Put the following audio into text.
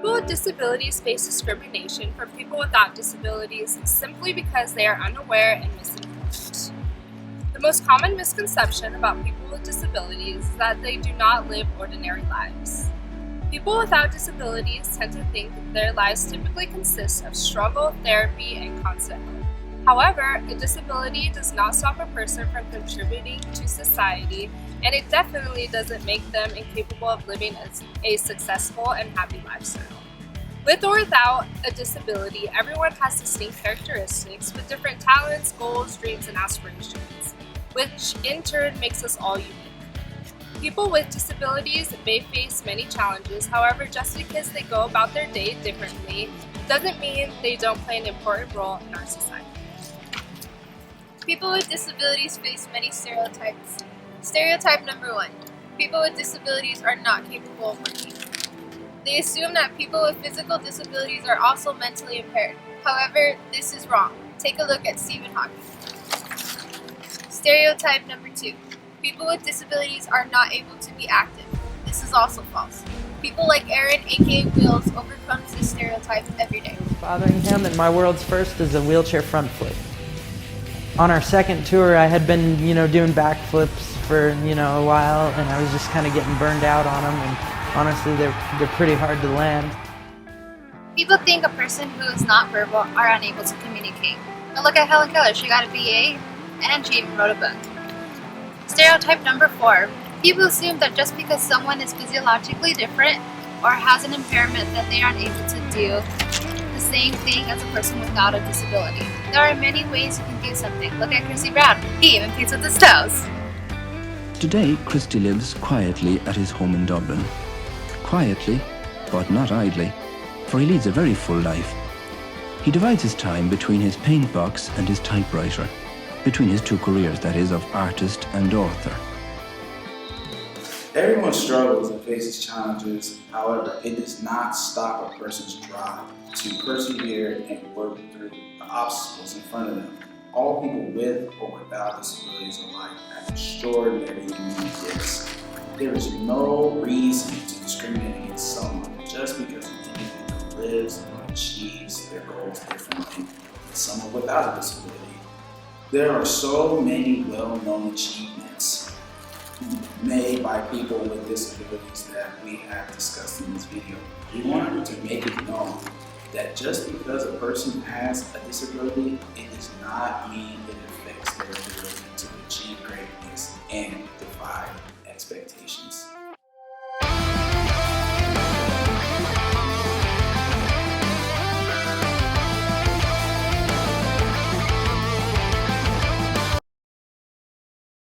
People with disabilities face discrimination from people without disabilities simply because they are unaware and misinformed. The most common misconception about people with disabilities is that they do not live ordinary lives. People without disabilities tend to think that their lives typically consist of struggle, therapy, and constant help. However, a disability does not stop a person from contributing to society, and it definitely doesn't make them incapable of living a successful and happy lifestyle. With or without a disability, everyone has distinct characteristics with different talents, goals, dreams, and aspirations, which in turn makes us all unique. People with disabilities may face many challenges, however, just because they go about their day differently doesn't mean they don't play an important role in our society. People with disabilities face many stereotypes. Stereotype number 1. People with disabilities are not capable of working. They assume that people with physical disabilities are also mentally impaired. However, this is wrong. Take a look at Stephen Hawking. Stereotype number 2. People with disabilities are not able to be active. This is also false. People like Aaron, aka Wheels, overcomes this stereotype every day. Bothering him, and my world's first is a wheelchair front flip. On our second tour, I had been, doing backflips for, a while, and I was just kind of getting burned out on them, and honestly, they're pretty hard to land. People think a person who is not verbal are unable to communicate. But look at Helen Keller, she got a BA, and she even wrote a book. Stereotype number 4. People assume that just because someone is physiologically different or has an impairment that they aren't able to do the same thing as a person without a disability. There are many ways you can do something. Look at Chrissy Brown. He even paints with his toes. Today, Christy lives quietly at his home in Dublin. Quietly, but not idly, for he leads a very full life. He divides his time between his paint box and his typewriter, between his two careers, that is, of artist and author. Everyone struggles and faces challenges. However, it does not stop a person's drive to persevere and work through the obstacles in front of them. All people with or without disabilities alike have extraordinary unique gifts. There is no reason to discriminate against someone just because an individual lives or achieves their goals differently than someone without a disability. There are so many well-known achievements made by people with disabilities that we have discussed in this video. We wanted to make it known that just because a person has a disability, it does not mean it affects their ability to achieve greatness and